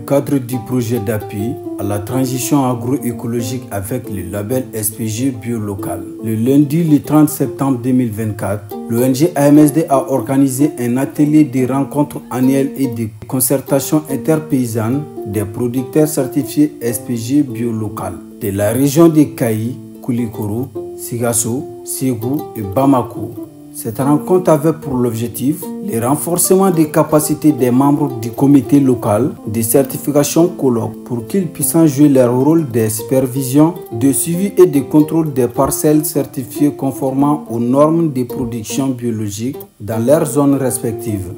cadre du projet d'appui à la transition agroécologique avec le label SPG Bio Local. Le lundi, le 30 septembre 2024, l'ONG AMSD a organisé un atelier de rencontres annuelles et de concertation interpaysanne des producteurs certifiés SPG Bio Local de la région de Kayi, Koulikoro, Sigasso, Ségou et Bamako. Cette rencontre avait pour l'objectif le renforcement des capacités des membres du comité local de certification colloque pour qu'ils puissent jouer leur rôle de supervision, de suivi et de contrôle des parcelles certifiées conformément aux normes de production biologique dans leurs zones respectives.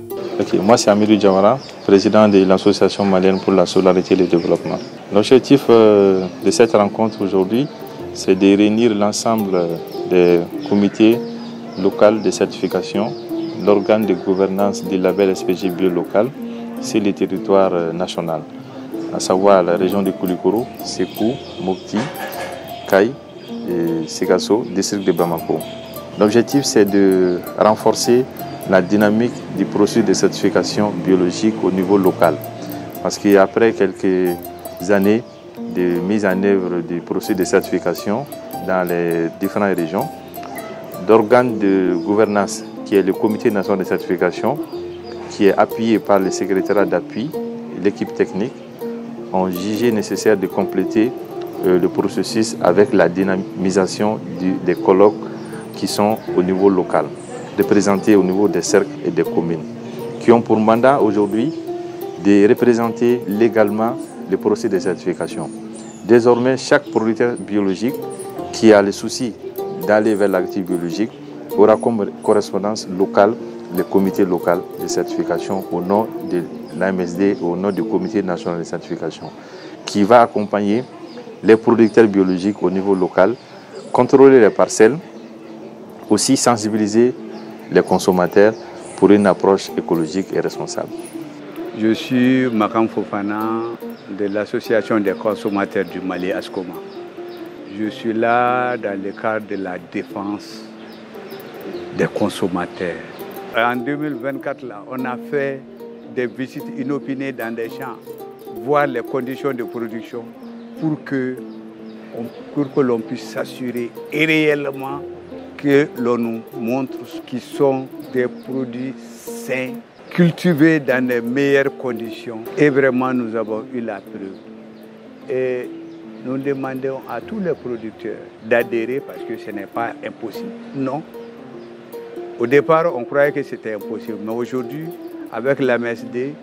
Moi c'est Amidou Diawara, président de l'association malienne pour la solidarité et le développement. L'objectif de cette rencontre aujourd'hui, c'est de réunir l'ensemble des comités local de certification, l'organe de gouvernance du label SPG Bio Local sur le territoire national, à savoir la région de Koulikoro, Sékou, Mopti, Kayi et Sigasso, district de Bamako. L'objectif c'est de renforcer la dynamique du processus de certification biologique au niveau local. Parce qu'après quelques années de mise en œuvre du processus de certification dans les différentes régions, d'organes de gouvernance qui est le comité national de certification, qui est appuyé par le secrétariat d'appui et l'équipe technique, ont jugé nécessaire de compléter le processus avec la dynamisation des colloques qui sont au niveau local, de présenter au niveau des cercles et des communes, qui ont pour mandat aujourd'hui de représenter légalement le processus de certification. Désormais, chaque producteur biologique qui a le souci d'aller vers l'activité biologique aura comme correspondance locale le comité local de certification au nom de l'AMSD, au nom du comité national de certification, qui va accompagner les producteurs biologiques au niveau local, contrôler les parcelles, aussi sensibiliser les consommateurs pour une approche écologique et responsable. Je suis Makam Fofana de l'association des consommateurs du Mali, ASCOMA. Je suis là dans le cadre de la défense des consommateurs. En 2024, là, on a fait des visites inopinées dans des champs, voir les conditions de production pour que l'on puisse s'assurer réellement que l'on nous montre ce qui sont des produits sains, cultivés dans les meilleures conditions. Et vraiment, nous avons eu la preuve. Et nous demandons à tous les producteurs d'adhérer parce que ce n'est pas impossible. Non. Au départ, on croyait que c'était impossible. Mais aujourd'hui, avec l'AMSD,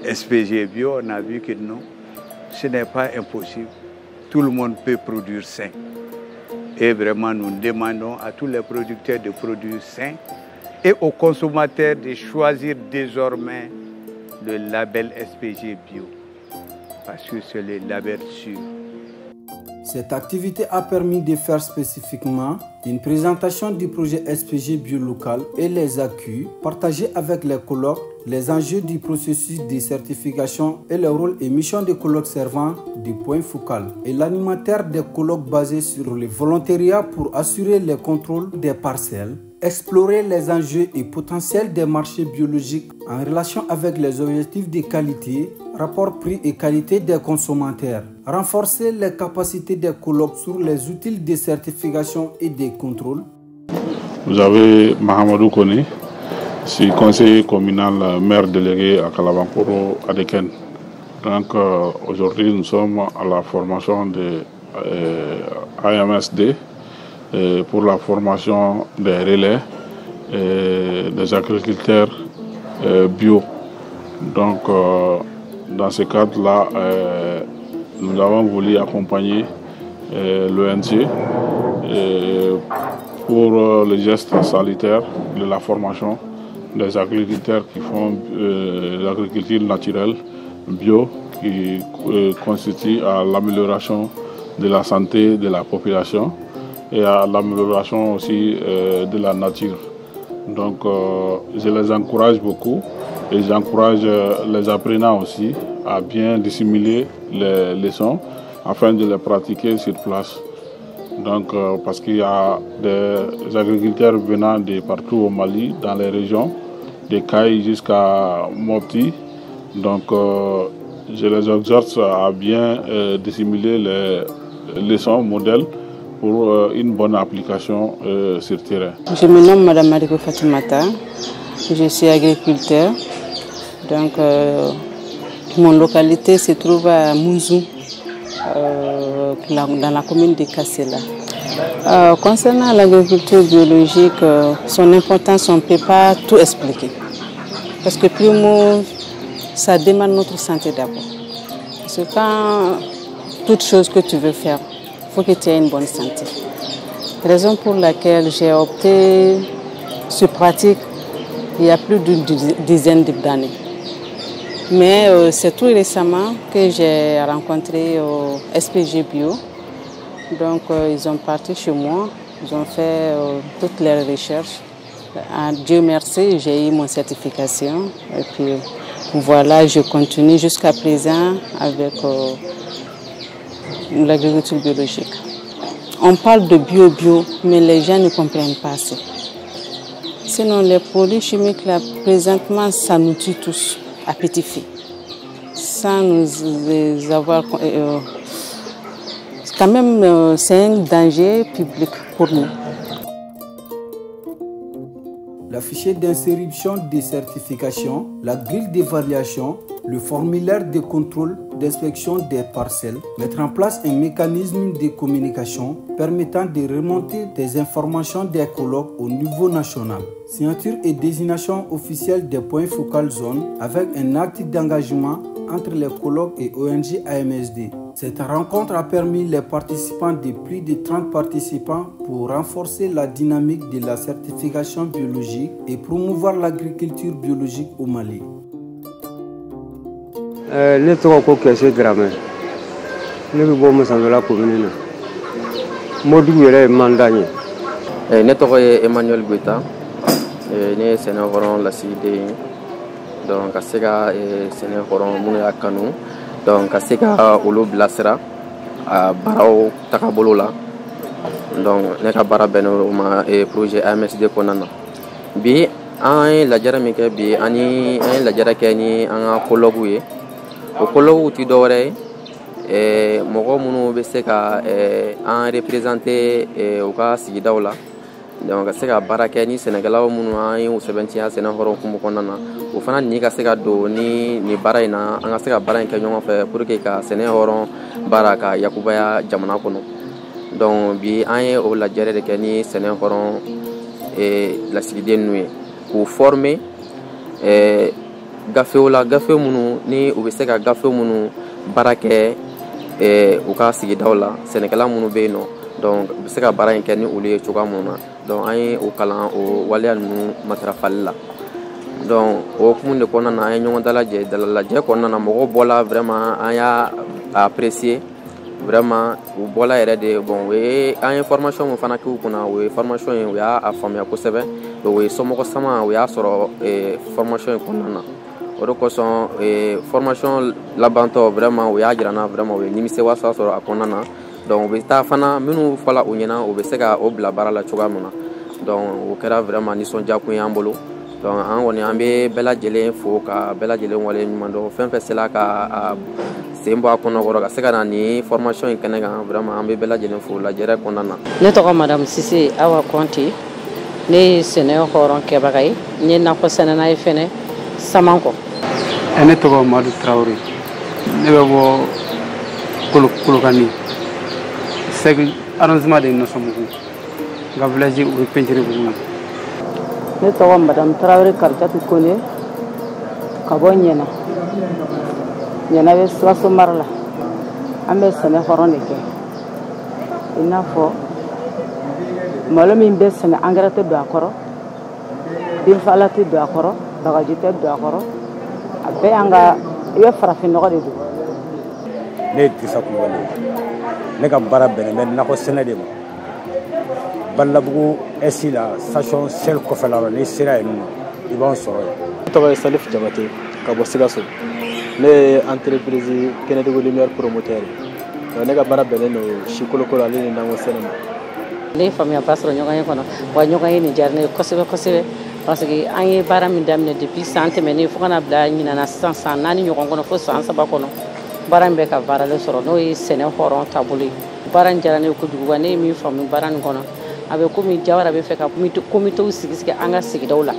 SPG Bio, on a vu que non, ce n'est pas impossible. Tout le monde peut produire sain. Et vraiment, nous demandons à tous les producteurs de produire sain et aux consommateurs de choisir désormais le label SPG Bio. Parce que c'est le label sûr. Cette activité a permis de faire spécifiquement une présentation du projet SPG Bio Local et les acquis partagés avec les colloques, les enjeux du processus de certification et le rôle et mission des colloques servant de point focal et l'animateur des colloques basés sur le volontariat pour assurer le contrôle des parcelles, explorer les enjeux et potentiels des marchés biologiques en relation avec les objectifs de qualité, rapport prix et qualité des consommateurs, renforcer les capacités des colloques sur les outils de certification et de contrôle. Vous avez Mahamadou Kone, je suis conseiller communal maire délégué à Kalabankoro Adeken. Donc aujourd'hui nous sommes à la formation de AMSD pour la formation des relais des agriculteurs bio. Donc dans ce cadre-là, nous avons voulu accompagner l'ONG pour le geste sanitaire de la formation des agriculteurs qui font l'agriculture naturelle bio, qui constitue à l'amélioration de la santé de la population et à l'amélioration aussi de la nature. Donc je les encourage beaucoup et j'encourage les apprenants aussi à bien dissimuler les leçons afin de les pratiquer sur place. Donc parce qu'il y a des agriculteurs venant de partout au Mali, dans les régions, de Kayi jusqu'à Mopti. Donc je les exhorte à bien dissimuler les leçons modèles pour une bonne application sur terrain. Je me nomme Madame Mariko Fatimata, je suis agriculteur. Donc, mon localité se trouve à Mouzou, dans la commune de Kassela. Concernant l'agriculture biologique, son importance, on ne peut pas tout expliquer. Parce que primo, ça demande notre santé d'abord. Parce que quand toute chose que tu veux faire, il faut que tu aies une bonne santé. Raison pour laquelle j'ai opté sur pratique il y a plus d'une dizaine d'années. Mais c'est tout récemment que j'ai rencontré au SPG Bio. Donc ils ont parti chez moi, ils ont fait toutes les recherches. Dieu merci, j'ai eu mon certification. Et puis voilà, je continue jusqu'à présent avec l'agriculture biologique. On parle de bio, mais les gens ne comprennent pas assez. Sinon, les produits chimiques, là, présentement, ça nous tue tous à petit feu. Sans nous avoir... quand même, c'est un danger public pour nous. Le fichier d'inscription des certifications, la grille d'évaluation, le formulaire de contrôle d'inspection des parcelles, mettre en place un mécanisme de communication permettant de remonter des informations des colloques au niveau national. Signature et désignation officielle des points focaux zone avec un acte d'engagement entre les colloques et ONG AMSD. Cette rencontre a permis les participants de plus de 30 participants pour renforcer la dynamique de la certification biologique et promouvoir l'agriculture biologique au Mali. Ne tɔgɔ ko Kɛse Dramɛ ne bɛ bɔ Musantola commune na Mɔdugu yɛrɛ ye mandat ye. Ne tɔgɔ ye Emmanuel Goita, ne ye sɛnɛkɔrɔn lasigiden donc ka se ka sɛnɛkɔrɔn minnu y'a kanu donc ka se ka olu bilasira a baaraw tagabolo la donc ne ka baara bɛnnen o ma projet AMSD kɔnɔna na. Bi an ye lajɛrɛ min kɛ bi an ye lajɛrɛ kɛ ni an ka colloque ye. O colloque ti dɔwɛrɛ ye mɔgɔ minnu bɛ se ka an représenter u ka sigidaw la donc ka se ka baara kɛ ni sɛnɛkɛlaw minnu an ye u sɛbɛntiya sɛnɛ hɔrɔn kumu kɔnɔna na o fana ni ka se ka don ni baara in na an ka se ka baara in kɛ ɲɔgɔn fɛ pour que ka sɛnɛ hɔrɔn baara ka yakubaya jamana kɔnɔ. Donc bi an ye o lajɛrɛ de kɛ ni sɛnɛ hɔrɔn lasigiden ninnu ye k'u former gafew la gafe minnu ni u bɛ se ka gafe minnu baara kɛ u ka sigidaw la sɛnɛkɛla minnu bɛ yen nɔ donc u bɛ se ka baara in kɛ ni olu ye cogoya minnu na donc an ye o kalan o waleya ninnu matarafali la. Donc o hukumu de kɔnɔna na an ye ɲɔgɔn dalalajɛ kɔnɔna na mɔgɔw bɔla vraiment an y'a apprécier vraiment u bɔla yɛrɛ de bon o ye an ye formation min fana k'u kunna o ye formation ye o y'a faamuya kosɛbɛ o ye somɔgɔ sama o y'a sɔrɔ formation in kɔnɔna na. O de kosɔn formation labantɔ vraiment o y'a jira n na vraiment o ye nimisiwasa sɔrɔ a kɔnɔna na donc u bɛ taa fana minnu fɔla u ɲɛna u bɛ se ka o bila baara la cogoya min na donc o kɛra vraiment nisɔndiya kun y'an bolo donc an kɔni an bɛ bɛɛ lajɛlen fo ka bɛɛ lajɛlen wale ɲuman dɔn fɛn fɛn sela ka sen bɔ a kɔnɔ ka se ka na ni formation in kɛnɛ kan vraiment an bɛ bɛɛ lajɛlen fo lajɛrɛ kɔnɔna na. Ne tɔgɔ Madame Sise Awa Kɔnte, ne ye sɛnɛ hɔrɔn kɛbaga ye, n ye nakɔ sɛnɛna ye fɛnɛ Samankɔ. Ne tɔgɔ Madu Traoré ne bɛ bɔ Kolokani Segu arrondissement de Nɔsɔmugu n ka village o ye Pɛntiribugu. Ne tɔgɔ Madame Traoré Karitatu Kone ka bɔ Ɲɛna bɛ Sikaso mara la an bɛ sɛnɛ hɔrɔn de kɛ i n'a fɔ malo min bɛ sɛnɛ engrais tɛ don a kɔrɔ binfagalan tɛ don a kɔrɔ bagaji tɛ don a kɔrɔ a bɛɛ y'an ka i bɛ farafin nɔgɔ de don. Ne ye Disa Kulubali ne ka baara bɛnnen bɛ nakɔ sɛnɛ de ma Balabugu ɛsi la station sel kɔfɛla la n'i sera yen nɔ i b'an sɔrɔ yen. Ne tɔgɔ ye Salif Jabate ka bɔ Sikaso ne ye entreprise Kennedy Lumière promoteur ye ne ka baara bɛnnen don si kolokolo ale ni nakɔ sɛnɛ ma. Ne ye faamuyaba sɔrɔ ɲɔgɔn ye kɔnɔ wa ɲɔgɔn ye nin diyara ne ye kosɛbɛ kosɛbɛ parce que an ye baara min daminɛ depuis san tɛmɛnen fo kana bila ɲinana sisan san 4 ɲɔgɔn kɔnɔ fo san 3 kɔnɔ baara in bɛ ka baarale sɔrɔ n'o ye sɛnɛ hɔrɔn taabolo ye. Baara in diyara ne ye kojugu wa ne ye min faamu baara in kɔnɔ a bɛ komi Jawara bɛ fɛ ka komitew sigi an ka sigidaw la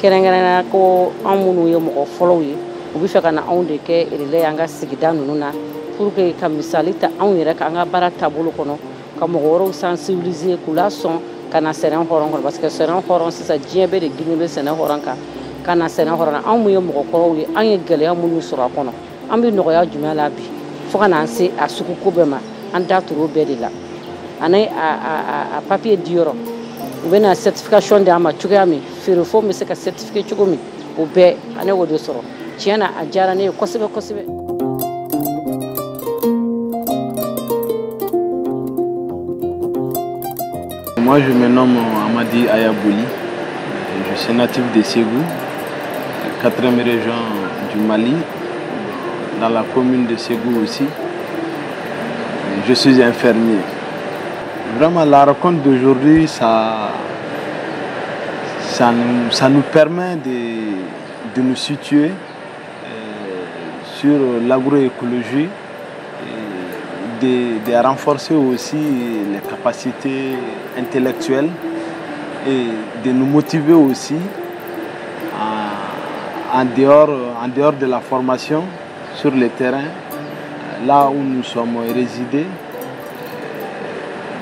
kɛrɛnkɛrɛnnenya ko anw minnu ye mɔgɔ fɔlɔw ye u bɛ fɛ ka na anw de kɛ relais an ka sigida ninnu na pour que ka misali ta anw yɛrɛ ka an ka baara taabolo kɔnɔ ka mɔgɔ wɛrɛw sensibiliser k'u la sɔn ka na sɛnɛ hɔrɔn kɔnɔ parce que sɛnɛ hɔrɔn sisan diɲɛ bɛɛ de girin bɛ sɛnɛ hɔrɔn kan ka na sɛnɛ hɔrɔn na anw mun ye mɔgɔkɔrɔw ye an ye gɛlɛya minnu sɔrɔ a kɔnɔ an bɛ nɔgɔya jumɛn la bi fo ka n'an se a sugu ko bɛɛ ma an da turu bɛɛ de la ani a papier di yɔrɔ u bɛ na certification d'an ma cogoya min feerefɛnw bɛ se ka certifier cogo min o bɛɛ an y'o de sɔrɔ tiɲɛ na a diyara ne ye kosɛbɛ kosɛbɛ. Moi, je me nomme Amadi Ayabouli. Je suis natif de Ségou, 4e région du Mali, dans la commune de Ségou aussi. Je suis infirmier. Vraiment, la rencontre d'aujourd'hui, ça nous permet de nous situer sur l'agroécologie, de renforcer aussi les capacités intellectuelles et de nous motiver aussi en dehors de la formation sur le terrain, là où nous sommes résidés,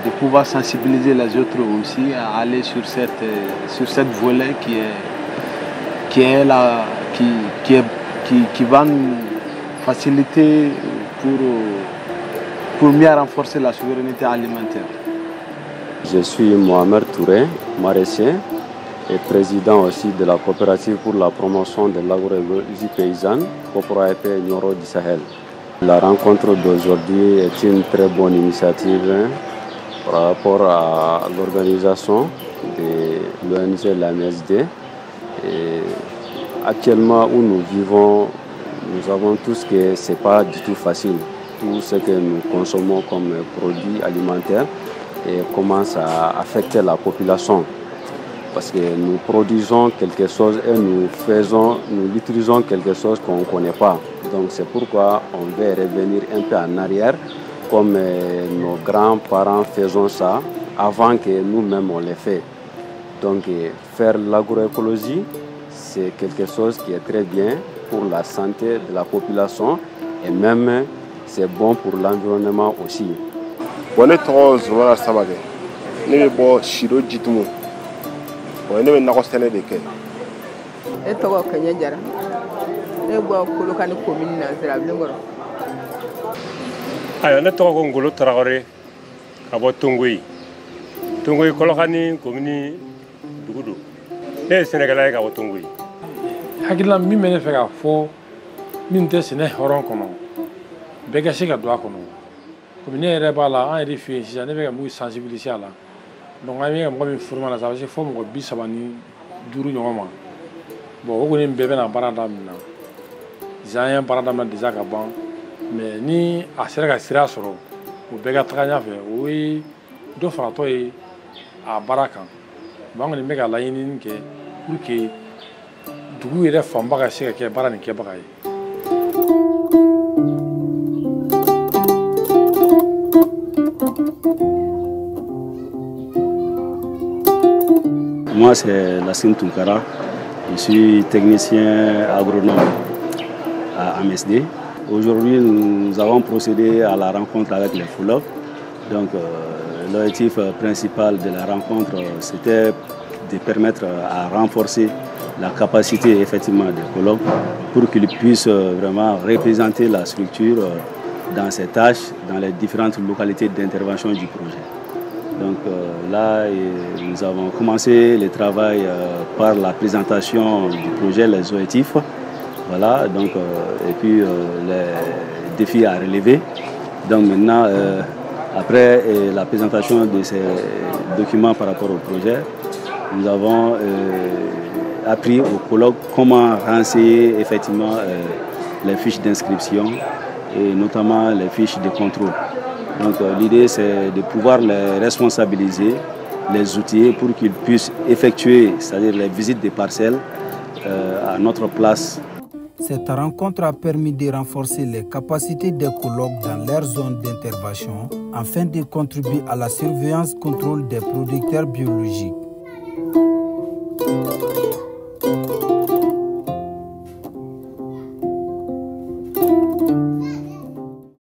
de pouvoir sensibiliser les autres aussi à aller sur cette volet qui va nous faciliter pour mieux renforcer la souveraineté alimentaire. Je suis Mohamed Touré, maraîcher et président aussi de la coopérative pour la promotion de l'agroécologie paysanne, Cooperaep Nioro du Sahel. La rencontre d'aujourd'hui est une très bonne initiative par rapport à l'organisation de l'ONG l'AMSD. Actuellement où nous vivons, nous avons tous que ce n'est pas du tout facile. Tout ce que nous consommons comme produits alimentaires et commence à affecter la population. Parce que nous produisons quelque chose et nous utilisons quelque chose qu'on ne connaît pas. Donc c'est pourquoi on veut revenir un peu en arrière, comme nos grands-parents faisaient ça avant que nous-mêmes on les fait. Donc faire l'agroécologie, c'est quelque chose qui est très bien pour la santé de la population et même c'est bon pour l'environnement aussi. On est trop souvent à Samagé. Nous sommes Shiro Jitumu. On est maintenant au Sénégal. Et toi, Kenya Jara. Et toi, Kolokani commune Nazira Blingoro. Ah, on est trop Congolo Traoré. Abo Tungui. Tungui Kolokani commune Dugudu. Et Sénégalais Abo Tungui. Hakila mi mene feka fo min te sene horon kono. Bɛɛ se ka don a kɔnɔ komi ne yɛrɛ b'a la an yɛrɛ fɛ yen sisan ne bɛ ka mun sensibiliser a la donc an bɛ ka mɔgɔ min former la ça va se fo mɔgɔ 35 ɲɔgɔn ma bon o kɔni bɛɛ bɛna baara daminɛ sisan an ye baara daminɛ déjà ka ban mais ni a sera ka sira sɔrɔ o bɛɛ ka taga ɲɛfɛ o ye dɔ faratɔ ye a baara kan bon an kɔni bɛ ka laɲini kɛ pour que dugu yɛrɛ fanba ka se ka kɛ baara nin kɛbaga ye. Moi, c'est Lassine Toukara. Je suis technicien agronome à AMSD. Aujourd'hui, nous avons procédé à la rencontre avec les FOLOP. Donc, l'objectif principal de la rencontre, c'était de permettre à renforcer la capacité effectivement des FOLOP pour qu'ils puissent vraiment représenter la structure dans ses tâches, dans les différentes localités d'intervention du projet. Donc là, nous avons commencé le travail par la présentation du projet, les objectifs, voilà, donc, et puis les défis à relever. Donc maintenant, après la présentation de ces documents par rapport au projet, nous avons appris au colloque comment renseigner effectivement les fiches d'inscription et notamment les fiches de contrôle. Donc l'idée c'est de pouvoir les responsabiliser, les outiller pour qu'ils puissent effectuer, c'est-à-dire les visites des parcelles à notre place. Cette rencontre a permis de renforcer les capacités des colloques dans leur zone d'intervention afin de contribuer à la surveillance-contrôle des producteurs biologiques.